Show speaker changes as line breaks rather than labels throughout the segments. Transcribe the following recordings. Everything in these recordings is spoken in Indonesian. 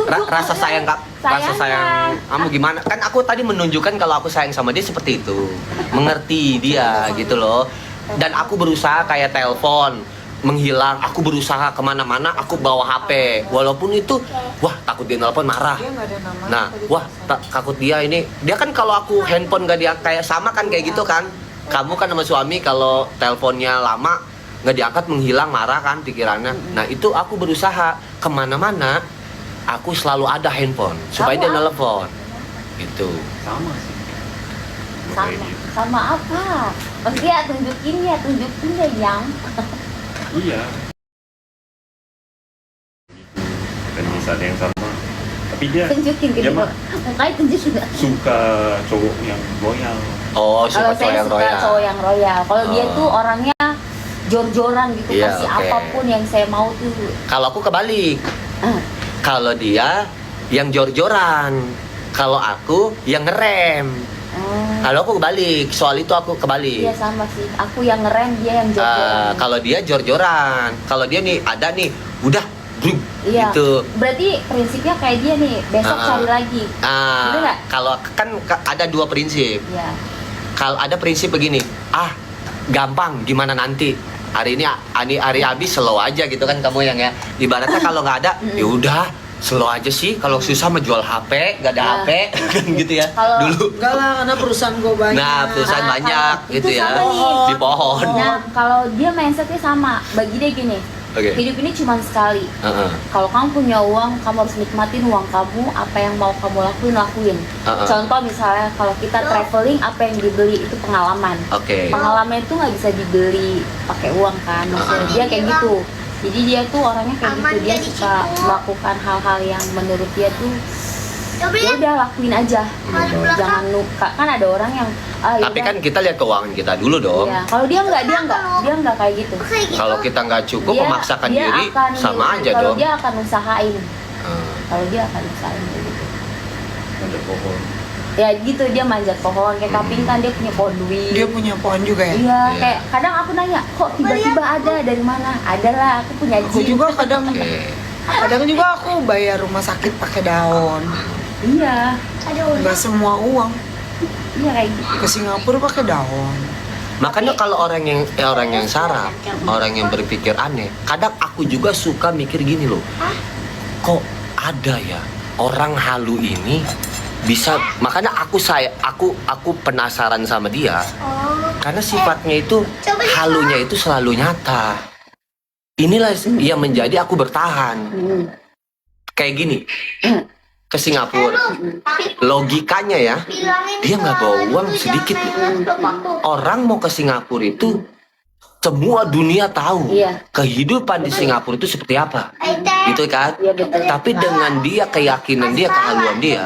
Rasa sayang kak, rasa sayang kamu gimana? Kan aku tadi menunjukkan kalau aku sayang sama dia seperti itu, mengerti dia gitu loh. Dan aku berusaha kayak telepon menghilang, aku berusaha kemana-mana, aku bawa HP, walaupun itu, wah takut dia nelpon marah. Nah, wah takut dia ini, dia kan kalau aku handphone gak dia kayak sama kan kayak gitu kan. Kamu kan sama suami kalau teleponnya lama nggak diangkat menghilang marah kan pikirannya. Nah itu aku berusaha kemana-mana, aku selalu ada handphone supaya dia nelpon, gitu.
Sama sih.
Sama apa? Maksudnya tunjukin ya yang.
Iya. Dan di saat yang sama, tapi dia
Tunjukin ke
dia
dia.
mah
Makanya tunjukin.
suka cowok yang loyal.
Oh,
Kalau
suka cowok
saya
yang
suka
royal.
cowok yang royal. Kalau dia
Oh.
tuh orangnya jor-joran gitu,
Iya,
kasih
oke.
apapun yang saya mau tuh.
Kalau aku kebalik.
Ah.
Kalau dia yang jor-joran, kalau aku yang ngerem. Kalau aku kebalik, soal itu aku kebalik.
Iya sama sih. Aku yang ngerem, dia yang jor-joran.
Kalau dia jor-joran, kalau dia nih ada nih, udah, bruk,
Iya.
gitu.
Berarti prinsipnya kayak dia nih, besok cari lagi. Bener nggak?
Kalau kan ada dua prinsip.
Iya.
Kalau ada prinsip begini, gampang, gimana nanti? Hari ini hari habis slow aja gitu kan kamu yang ya. Ibaratnya kalau nggak ada, ya udah slow aja sih. Kalau susah menjual HP, nggak ada
Nah.
HP, kan gitu ya.
Kalau-
Dulu.
Enggak lah, karena perusahaan gue banyak.
Nah, perusahaan
Ah,
banyak
kalau
gitu
itu
ya.
sama nih.
Di pohon.
Nah, kalau dia mindsetnya sama, bagi dia gini,
Oke.
hidup ini cuma sekali.
Heeh.
Kalau kamu punya uang, kamu harus nikmatin uang kamu, apa yang mau kamu lakuin. Contoh misalnya, kalau kita traveling, apa yang dibeli itu pengalaman.
Oke.
Pengalaman itu nggak bisa dibeli pakai uang kan, maksudnya dia kayak gitu. Jadi dia tuh orangnya kayak gitu, dia suka melakukan hal-hal yang menurut dia tuh ya udah lakuin aja gitu. Jangan luka, kan ada orang yang
Tapi kan kita lihat keuangan kita dulu dong.
iya. Kalau dia nggak kayak gitu.
Kalau kita nggak cukup memaksakan
dia
diri,
akan
sama aja
kalau
dong.
dia akan usahain,
Hmm.
kalau dia akan usahain kayak gitu.
Ada pohon.
Ya gitu, dia manjat pohon kayak Kaping kan, dia punya pohon duit.
Dia punya pohon juga ya.
Iya,
Iya.
kayak kadang aku nanya, kok tiba-tiba ada dari mana? Ada lah, aku punya
Aku
jin.
juga kadang
Oke.
kadang juga aku bayar rumah sakit pakai daun.
Iya,
Enggak semua uang.
iya kayak gitu.
Ke Singapura pakai daun.
Makanya kalau orang yang sarap, orang yang berpikir aneh, kadang aku juga suka mikir gini loh. Kok ada ya orang halu ini bisa, makanya aku penasaran sama dia karena sifatnya itu halunya itu selalu nyata. Inilah yang menjadi aku bertahan. Kayak gini, ke Singapura, logikanya ya, dia nggak bawa uang sedikit. Orang mau ke Singapura itu semua dunia tahu
Iya.
kehidupan di Singapura itu seperti apa, gitu kan?
Iya, betul.
Tapi dengan dia keyakinan dia, kehaluan dia,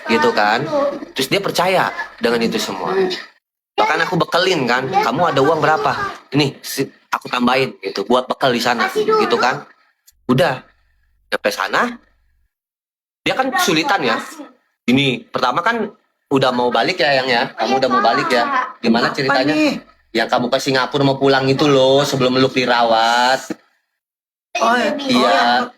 gitu kan? Terus dia percaya dengan itu semua. Bahkan aku bekelin kan, kamu ada uang berapa? Ini aku tambahin gitu, buat bekal di sana, gitu kan? Udah, sampai sana, dia kan kesulitan ya. Ini pertama kan udah mau balik ya yang ya, kamu udah mau balik ya? Gimana ceritanya?
Apa nih?
Yang kamu ke Singapura mau pulang itu loh, sebelum lu dirawat.
Oh,
Iya.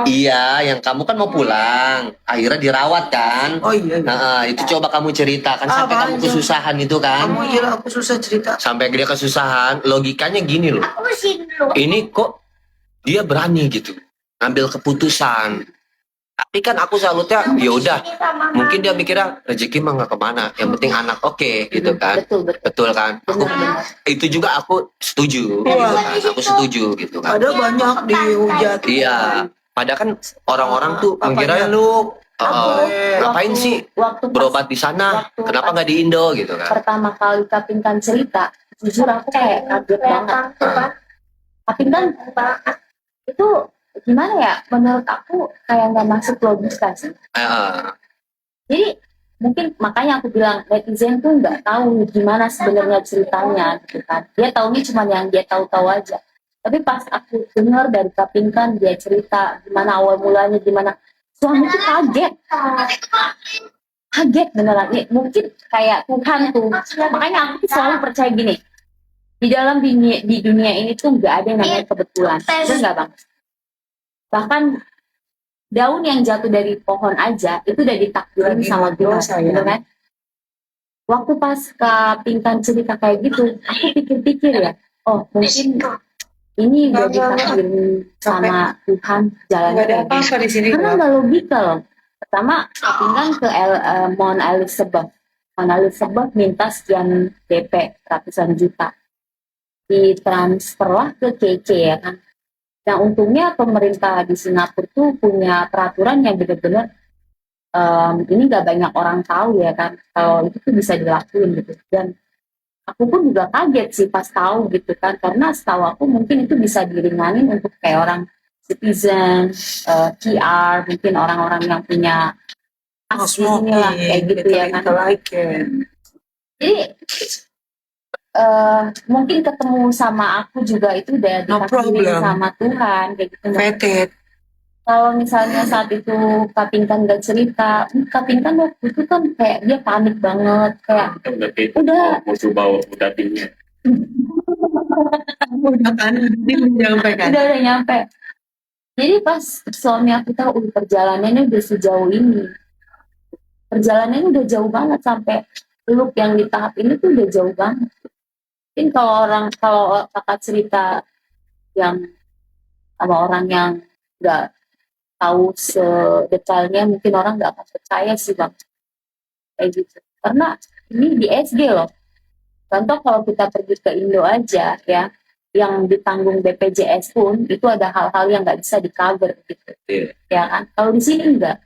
Iya, yang kamu kan mau pulang, akhirnya dirawat kan?
Oh iya.
Nah, itu coba kamu ceritakan sampai kamu
Apaan,
kesusahan itu kan?
Kamu kira aku susah cerita?
Sampai dia kesusahan, logikanya gini loh. Ini kok dia berani gitu ngambil keputusan. Tapi kan aku salutnya, ya udah, mungkin dia mikirnya rezeki mah nggak kemana, yang penting anak oke, gitu kan?
Betul.
Betul kan? Itu juga aku setuju, gitu kan? Aku setuju gitu kan?
Ada banyak dihujat.
Iya, padahal kan orang-orang tuh
Apanya?
mengira lu ngapain
Waktu-
sih
waktu pas-
berobat di sana?
waktu
Kenapa
pas
nggak di Indo gitu kan?
pertama kali Kaping kan cerita, jujur aku kayak kaget banget. Kaping kan itu gimana ya? Menurut aku kayak nggak masuk logika sih. Jadi mungkin makanya aku bilang netizen tuh nggak tahu gimana sebenarnya ceritanya gitu kan. Dia taunya cuma yang dia tahu-tahu aja. Tapi pas aku dengar dari Kaping kan dia cerita gimana awal mulanya, gimana suamiku kaget beneran. Mungkin kayak Tuhan tuh. Makanya aku tuh selalu percaya gini, di dalam di dunia ini tuh nggak ada yang namanya kebetulan, bener nggak bang? Bahkan daun yang jatuh dari pohon aja itu udah ditakdirin
Lagi
sama
ngobrol,
Tuhan,
sayang.
bener kan? Waktu pas Kak Pinkan cerita kayak gitu, aku pikir-pikir ya, oh mungkin ini udah ditakdirin sama Tuhan jalannya
Nggak ada
kayak gitu.
apa-apa di sini.
Karena nggak logika loh. Pertama, Kak Pinkan ke Mount Elizabeth. Mount Elizabeth minta sekian DP, ratusan juta. Ditransferlah ke KC ya kan. Nah untungnya pemerintah di Singapura tuh punya peraturan yang benar-benar ini nggak banyak orang tahu ya kan. Kalau itu tuh bisa dilakuin gitu. Dan aku pun juga kaget sih pas tahu gitu kan. Karena setahu aku mungkin itu bisa diringanin untuk kayak orang citizen, PR, mungkin orang-orang yang punya
Oh,
as di sini lah kayak gitu ya kan. Jadi mungkin ketemu sama aku juga itu udah
No
ditakdirin
problem.
sama Tuhan kayak gitu.
Vetted.
Kalau misalnya saat itu Kak Pinkan gak cerita, Kak Pinkan waktu itu kan kayak dia panik banget, kayak
Kita berarti
udah
musuh bawa butatinya.
Udah kan, dia menyampaikan.
udah nyampe. Jadi pas suami aku tahu perjalanannya udah sejauh ini, perjalanannya udah jauh banget sampai loop yang di tahap ini tuh udah jauh banget. Mungkin kalau kakak cerita yang sama orang yang nggak tahu sedetailnya, mungkin orang nggak akan percaya sih bang, kayak gitu. Karena ini di SG loh. Contoh kalau kita pergi ke Indo aja ya, yang ditanggung BPJS pun itu ada hal-hal yang nggak bisa di-cover gitu,
Iya.
ya kan? Kalau di sini enggak.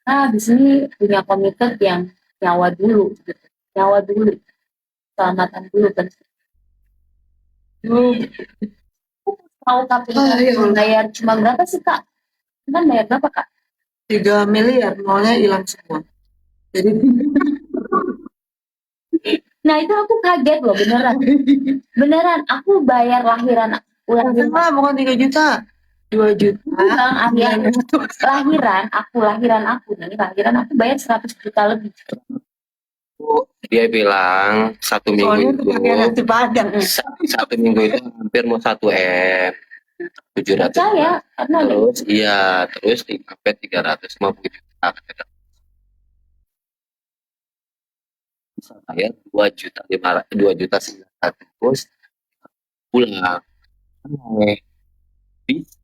Nah di sini punya komited yang nyawa dulu, gitu. Nyawa dulu, keselamatan dulu kan. Tahu tapi bayar cuma berapa sih kak? Kan bayar berapa kak?
3 miliar, nolnya hilang semua. Jadi
Nah itu aku kaget loh beneran. Beneran aku bayar lahiran
enggak, bukan 3 juta. 2 juta.
bang, lahiran aku bayar 100 juta lebih.
Dia bilang satu
Soalnya
minggu
itu pakai
itu
nasi padang.
satu minggu itu hampir mau 1 M 700
Percaya karena
terus sampai 350 juta bisa bayar 2 juta 900 pulang. Bisa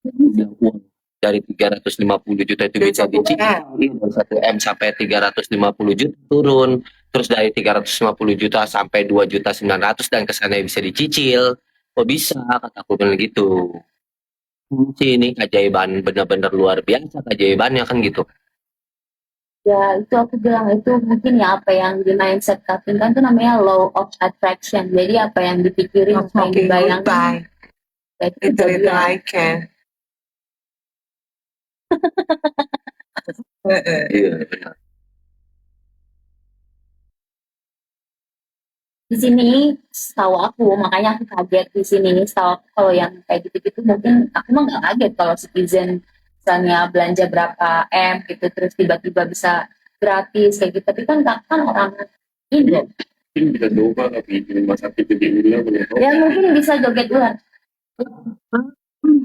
udah uang dari 350 juta itu bisa dicicil dari 1 M sampai 350 juta turun, terus dari 350 juta sampai 2.900.000 dan kesana bisa dicicil. Kok bisa, kataku bilang gitu. Ini keajaiban, benar-benar luar biasa keajaibannya kan gitu.
ya itu aku bilang itu mungkin ya apa yang di mindset cutting kan itu namanya law of attraction. Jadi apa yang dipikirin, apa yang dibayangin, ya itu
Itu
kejadian.
I can.
Iya benar.
Di sini setahu aku, makanya aku kaget di sini. Setahu aku kalau yang kayak gitu-gitu mungkin aku mah nggak kaget kalau citizen misalnya belanja berapa M gitu terus tiba-tiba bisa gratis kayak gitu. Tapi kan kakak kan orang Indo,
Mungkin bisa coba tapi di rumah sakit itu diulang menurut
ya mungkin bisa joget ular.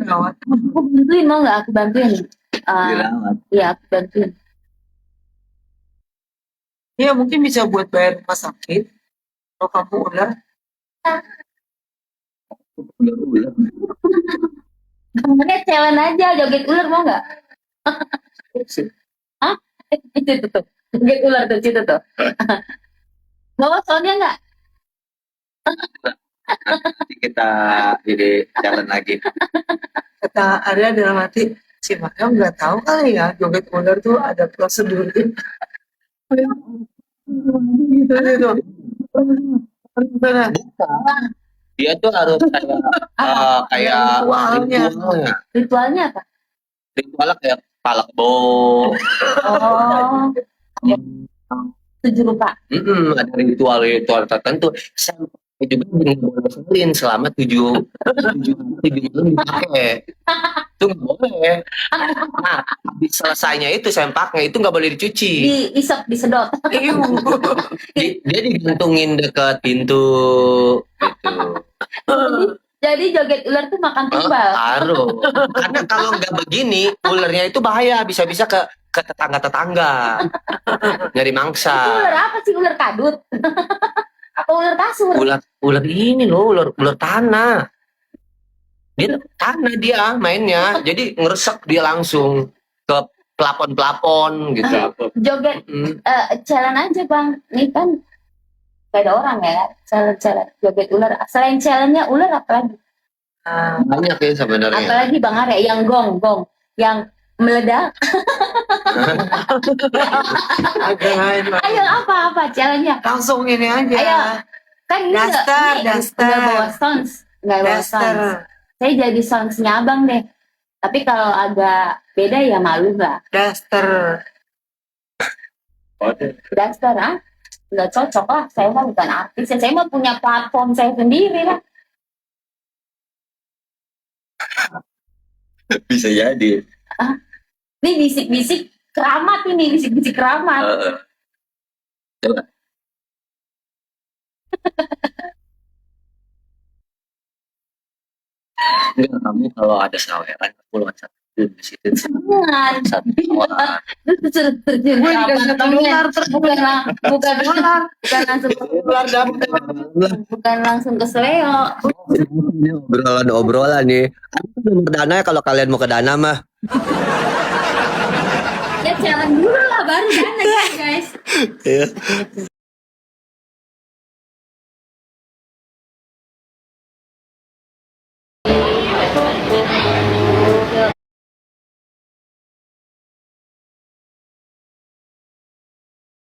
Rawat.
Aku bantuin mau nggak? Aku bantuin.
Dirawat.
Iya aku bantuin.
Ya mungkin bisa buat bayar rumah sakit. Kalau kamu ular,
Ular-ular.
Kamarnya challenge aja joget ular mau nggak? Hah? Itu tuh, joget ular tuh situ tuh. Bawa soalnya nggak?
Nanti kita jadi jalan lagi.
kata Arya dalam hati, si Maka nggak tahu kali ya, joget ular tuh ada prosedurnya. Gitu gitu. Benar.
Dia tuh harus kayak
Ritualnya.
Ritualnya apa?
Ritualnya kayak kepala kebo.
Oh, 7 rupa.
Ada ritual tertentu. Sampai juga nggak boleh selin selama 7 malam dipakai. Itu nggak boleh. Nah, habis selesainya itu sempaknya itu nggak boleh dicuci.
Diisep, disedot.
Dia digantungin dekat pintu. Gitu.
Jadi joget ular tuh makan timbal.
Harus. Karena kalau nggak begini, ularnya itu bahaya, bisa-bisa ke tetangga-tetangga. Nyari
Itu
mangsa.
ular apa sih? Ular kadut? Apa ular kasur?
Ular ini loh, ular tanah. Dia tanah dia mainnya. Jadi ngeresek dia langsung ke pelapon-pelapon gitu.
Joget
Mm.
challenge aja bang. Nih kan gak ada orang ya. Challenge joget ular. Selain challenge-nya ular apa lagi?
Banyak ya sebenarnya.
Apalagi bang Arya yang gong, yang meledak.
Agak lain Pak.
Ayo apa challenge-nya?
Langsung ini aja.
Ayo. Kan ini
Daster.
udah bawa sounds, nggak bawa
Daster.
sounds. Saya jadi soundsnya abang deh. Tapi kalau agak beda ya malu lah.
Daster.
Daster ah, nggak cocok lah. Saya mah bukan artis. Saya mah punya platform saya sendiri lah.
Bisa jadi.
Ini bisik-bisik keramat ini, bisik-bisik keramat.
Coba. Enggak, kamu kalau ada saweran, aku loncat di situ.
Jangan.
Satu kawan.
Terjun
Gue
ke
dikasih
apartemen.
ular
Bukan langsung ke Sleo.
Ini obrolan nih. Aku nomor Dana ya kalau kalian mau ke Dana mah.
Ya challenge dulu lah baru Dana guys.
Iya.